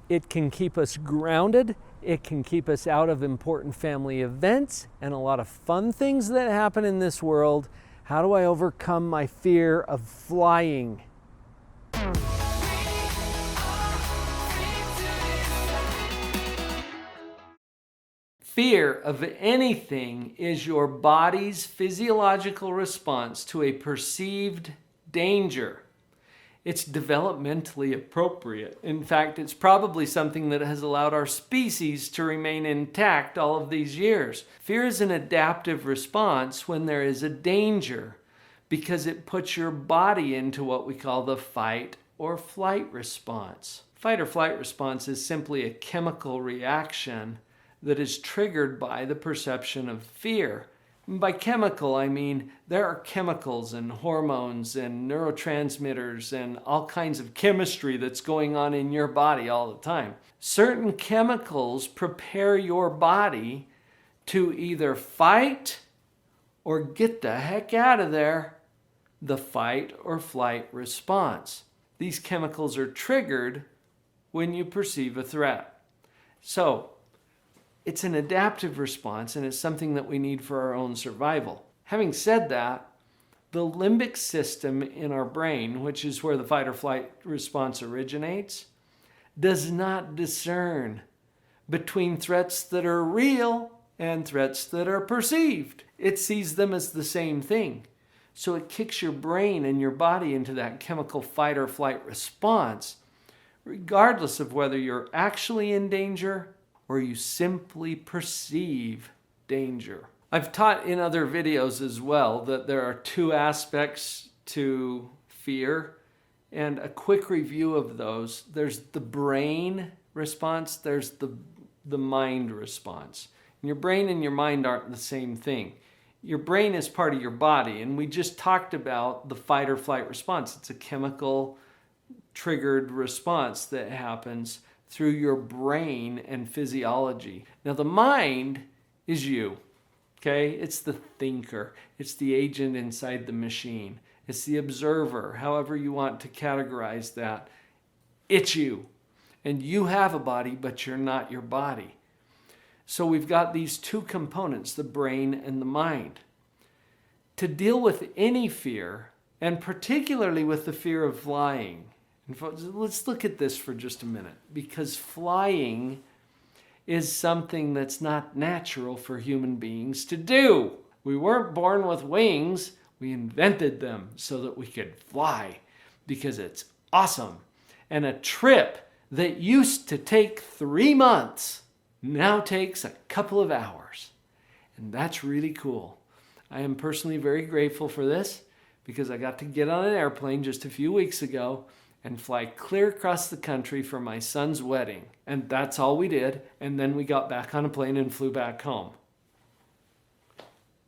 It can keep us grounded. It can keep us out of important family events and a lot of fun things that happen in this world. How do I overcome my fear of flying? Fear of anything is your body's physiological response to a perceived danger. It's developmentally appropriate. In fact, it's probably something that has allowed our species to remain intact all of these years. Fear is an adaptive response when there is a danger because it puts your body into what we call the fight or flight response. Fight or flight response is simply a chemical reaction that is triggered by the perception of fear. And by chemical, I mean there are chemicals and hormones and neurotransmitters and all kinds of chemistry that's going on in your body all the time. Certain chemicals prepare your body to either fight or get the heck out of there, the fight or flight response. These chemicals are triggered when you perceive a threat. So, it's an adaptive response, and it's something that we need for our own survival. Having said that, the limbic system in our brain, which is where the fight or flight response originates, does not discern between threats that are real and threats that are perceived. It sees them as the same thing. So it kicks your brain and your body into that chemical fight or flight response, regardless of whether you're actually in danger or you simply perceive danger. I've taught in other videos as well that there are two aspects to fear, and a quick review of those. There's the brain response, there's the mind response. And your brain and your mind aren't the same thing. Your brain is part of your body, and we just talked about the fight or flight response. It's a chemical triggered response that happens through your brain and physiology. Now the mind is you, okay? It's the thinker. It's the agent inside the machine. It's the observer, however you want to categorize that. It's you. And you have a body, but you're not your body. So we've got these two components, the brain and the mind. To deal with any fear, and particularly with the fear of flying, let's look at this for just a minute, because flying is something that's not natural for human beings to do. We weren't born with wings. We invented them so that we could fly because it's awesome. And a trip that used to take 3 months now takes a couple of hours. And that's really cool. I am personally very grateful for this because I got to get on an airplane just a few weeks ago and fly clear across the country for my son's wedding. And that's all we did. And then we got back on a plane and flew back home.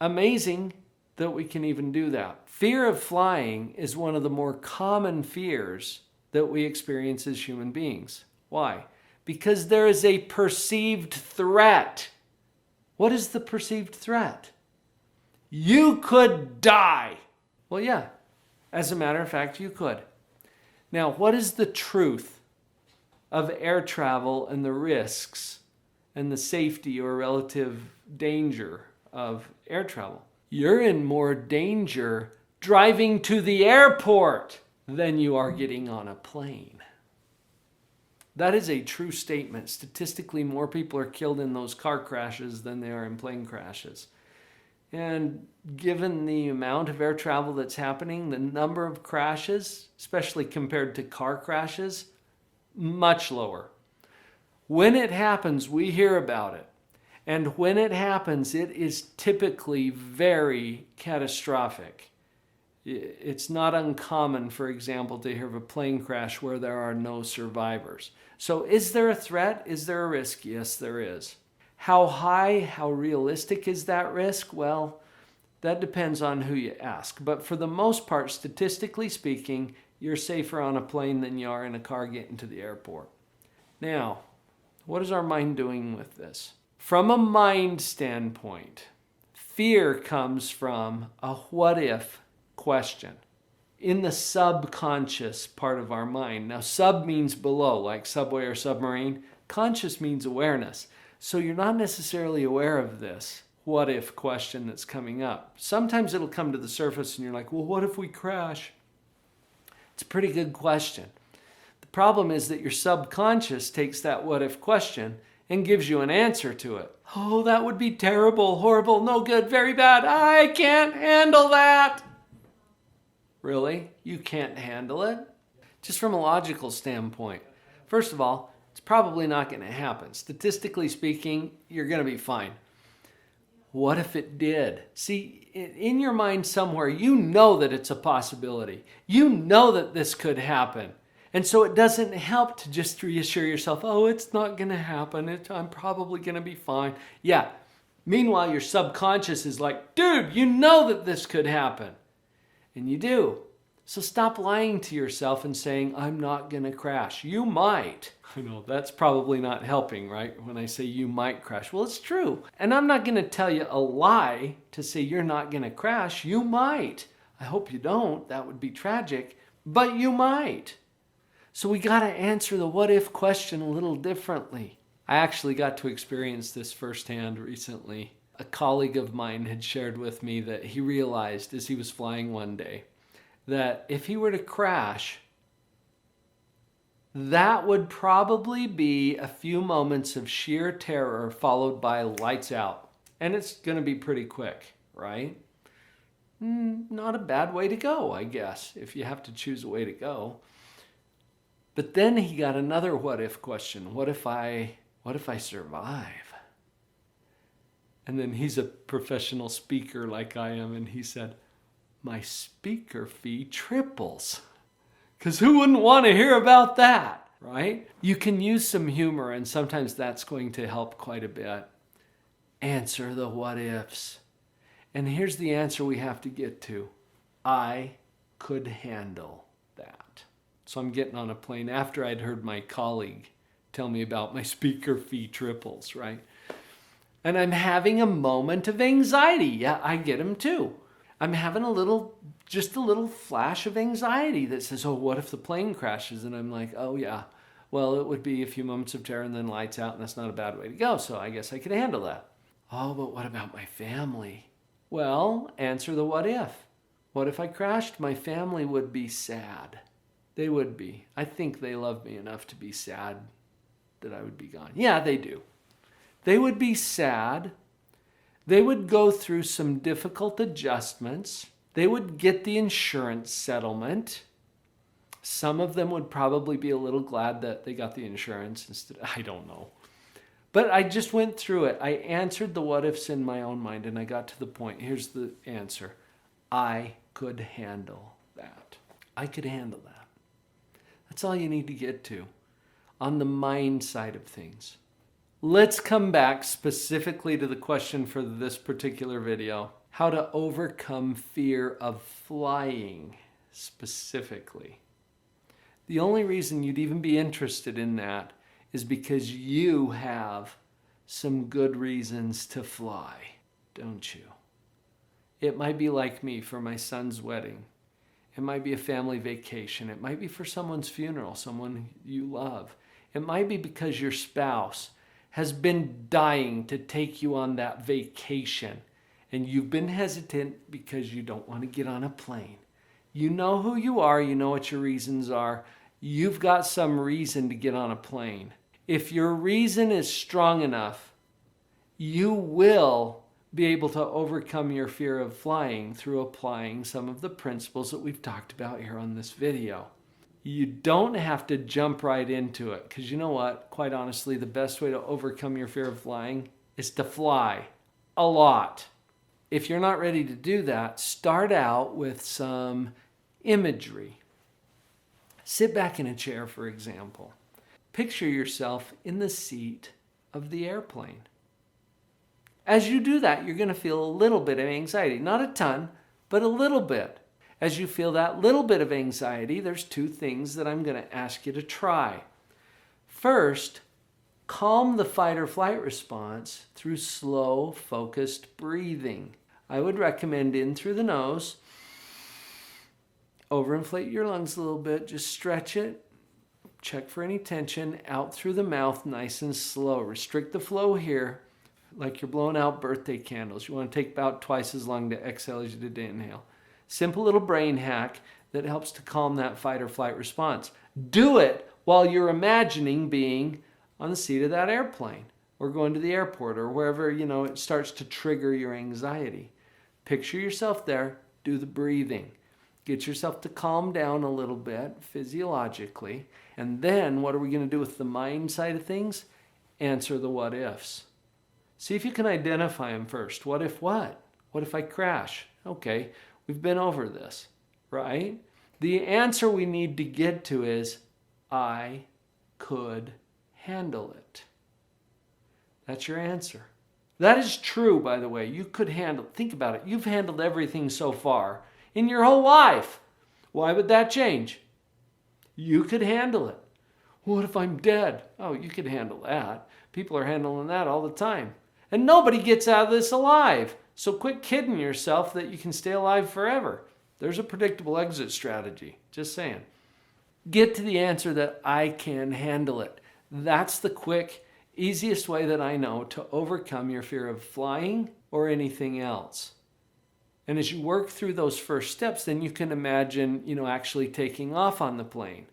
Amazing that we can even do that. Fear of flying is one of the more common fears that we experience as human beings. Why? Because there is a perceived threat. What is the perceived threat? You could die. Well, yeah, as a matter of fact, you could. Now, what is the truth of air travel and the risks and the safety or relative danger of air travel? You're in more danger driving to the airport than you are getting on a plane. That is a true statement. Statistically, more people are killed in those car crashes than they are in plane crashes. And given the amount of air travel that's happening, the number of crashes, especially compared to car crashes, much lower. When it happens, we hear about it. And when it happens, it is typically very catastrophic. It's not uncommon, for example, to hear of a plane crash where there are no survivors. So is there a threat? Is there a risk? Yes, there is. How high, how realistic is that risk? Well, that depends on who you ask. But for the most part, statistically speaking, you're safer on a plane than you are in a car getting to the airport. Now, what is our mind doing with this? From a mind standpoint, fear comes from a what if question. in the subconscious part of our mind. Now, sub means below, like subway or submarine. Conscious means awareness. So you're not necessarily aware of this what if question that's coming up. Sometimes it'll come to the surface and you're like, well, what if we crash? It's a pretty good question. The problem is that your subconscious takes that what if question and gives you an answer to it. Oh, that would be terrible, horrible, no good, very bad. I can't handle that. Really? You can't handle it? Just from a logical standpoint. First of all, it's probably not going to happen. Statistically speaking, you're going to be fine. What if it did? See, in your mind somewhere, you know that it's a possibility. You know that this could happen. And so it doesn't help to just reassure yourself, oh, it's not going to happen. I'm probably going to be fine. Yeah. Meanwhile, your subconscious is like, dude, you know that this could happen. And you do. So stop lying to yourself and saying, I'm not going to crash. You might. I know that's probably not helping, right? When I say you might crash. Well, it's true. And I'm not going to tell you a lie to say you're not going to crash. You might. I hope you don't. That would be tragic. But you might. So we got to answer the what if question a little differently. I actually got to experience this firsthand recently. A colleague of mine had shared with me that he realized as he was flying one day that if he were to crash, that would probably be a few moments of sheer terror followed by lights out. And it's going to be pretty quick, right? Not a bad way to go, I guess, if you have to choose a way to go. But then he got another what if question. What if I survive? And then he's a professional speaker like I am, and he said, my speaker fee triples. Because who wouldn't want to hear about that, right? You can use some humor, and sometimes that's going to help quite a bit. Answer the what ifs. And here's the answer we have to get to. I could handle that. So I'm getting on a plane after I'd heard my colleague tell me about my speaker fee triples, right? And I'm having a moment of anxiety. Yeah, I get them too. I'm having just a little flash of anxiety that says, oh, what if the plane crashes? And I'm like, oh yeah, well, it would be a few moments of terror and then lights out, and that's not a bad way to go. So I guess I could handle that. Oh, but what about my family? Well, answer the what if. What if I crashed? My family would be sad. They would be. I think they love me enough to be sad that I would be gone. Yeah, they do. They would be sad. They would go through some difficult adjustments. They would get the insurance settlement. Some of them would probably be a little glad that they got the insurance instead. I don't know. But I just went through it. I answered the what ifs in my own mind, and I got to the point. Here's the answer. I could handle that. I could handle that. That's all you need to get to on the mind side of things. Let's come back specifically to the question for this particular video. How to overcome fear of flying specifically. The only reason you'd even be interested in that is because you have some good reasons to fly, don't you? It might be like me for my son's wedding. It might be a family vacation. It might be for someone's funeral, someone you love. It might be because your spouse has been dying to take you on that vacation, and you've been hesitant because you don't want to get on a plane. You know who you are. You know what your reasons are. You've got some reason to get on a plane. If your reason is strong enough, you will be able to overcome your fear of flying through applying some of the principles that we've talked about here on this video. You don't have to jump right into it, because you know what? Quite honestly, the best way to overcome your fear of flying is to fly a lot. If you're not ready to do that, start out with some imagery. Sit back in a chair, for example. Picture yourself in the seat of the airplane. As you do that, you're going to feel a little bit of anxiety. Not a ton, but a little bit. As you feel that little bit of anxiety, there's two things that I'm going to ask you to try. First, calm the fight or flight response through slow, focused breathing. I would recommend in through the nose, overinflate your lungs a little bit. Just stretch it. Check for any tension. Out through the mouth, nice and slow. Restrict the flow here, like you're blowing out birthday candles. You want to take about twice as long to exhale as you did to inhale. Simple little brain hack that helps to calm that fight or flight response. Do it while you're imagining being on the seat of that airplane or going to the airport or wherever, it starts to trigger your anxiety. Picture yourself there. Do the breathing. Get yourself to calm down a little bit physiologically. And then what are we going to do with the mind side of things? Answer the what ifs. See if you can identify them first. What if what? What if I crash? Okay, we've been over this, right? The answer we need to get to is, I could handle it. That's your answer. That is true, by the way. You could handle it. Think about it. You've handled everything so far in your whole life. Why would that change? You could handle it. What if I'm dead? Oh, you could handle that. People are handling that all the time. And nobody gets out of this alive. So quit kidding yourself that you can stay alive forever. There's a predictable exit strategy. Just saying. Get to the answer that I can handle it. That's the quick, easiest way that I know to overcome your fear of flying or anything else. And as you work through those first steps, then you can imagine, actually taking off on the plane.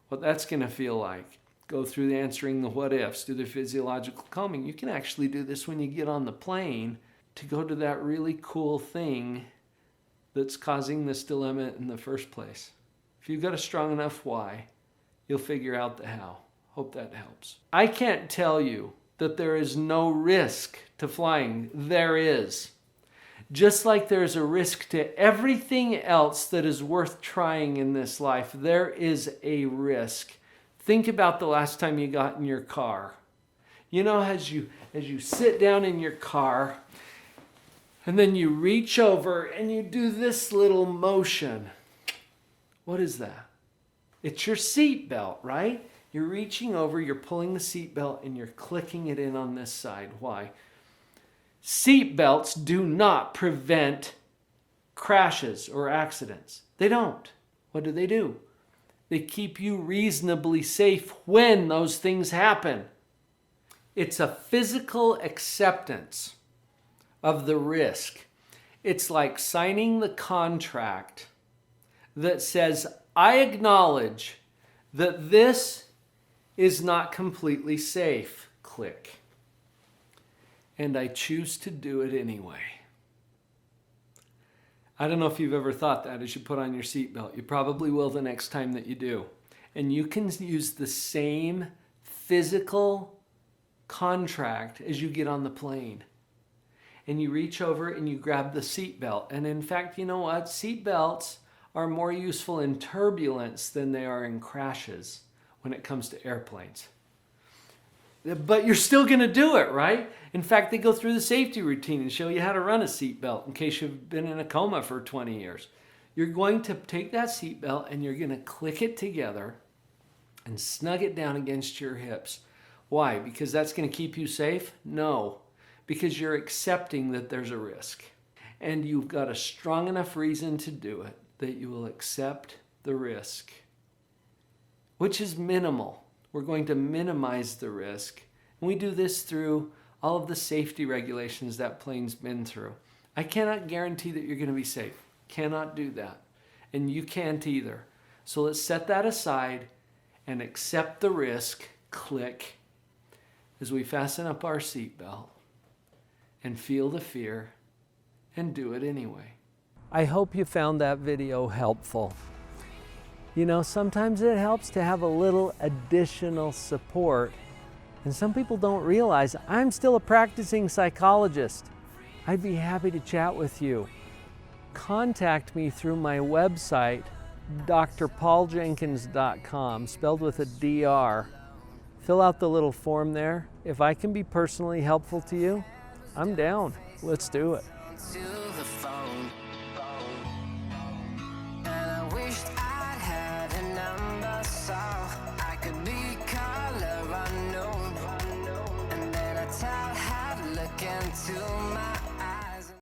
What that's going to feel like. Go through answering the what ifs, do the physiological calming. You can actually do this when you get on the plane to go to that really cool thing that's causing this dilemma in the first place. If you've got a strong enough why, you'll figure out the how. Hope that helps. I can't tell you that there is no risk to flying. There is. Just like there's a risk to everything else that is worth trying in this life, there is a risk. Think about the last time you got in your car. As you sit down in your car, and then you reach over and you do this little motion. What is that? It's your seat belt, right? You're reaching over, you're pulling the seat belt, and you're clicking it in on this side. Why? Seat belts do not prevent crashes or accidents. They don't. What do? They keep you reasonably safe when those things happen. It's a physical acceptance of the risk. It's like signing the contract that says, I acknowledge that this is not completely safe. Click. And I choose to do it anyway. I don't know if you've ever thought that as you put on your seatbelt. You probably will the next time that you do. And you can use the same physical contract as you get on the plane. And you reach over and you grab the seatbelt. And in fact, you know what? Seatbelts are more useful in turbulence than they are in crashes when it comes to airplanes. But you're still going to do it, right? In fact, they go through the safety routine and show you how to run a seatbelt in case you've been in a coma for 20 years. You're going to take that seatbelt and you're going to click it together and snug it down against your hips. Why? Because that's going to keep you safe? No, because you're accepting that there's a risk. And you've got a strong enough reason to do it that you will accept the risk, which is minimal. We're going to minimize the risk. And we do this through all of the safety regulations that plane's been through. I cannot guarantee that you're going to be safe. Cannot do that. And you can't either. So let's set that aside and accept the risk. Click. As we fasten up our seatbelt and feel the fear and do it anyway. I hope you found that video helpful. Sometimes it helps to have a little additional support. And some people don't realize I'm still a practicing psychologist. I'd be happy to chat with you. Contact me through my website, drpauljenkins.com, spelled with a DR. Fill out the little form there. If I can be personally helpful to you, I'm down. Let's do it.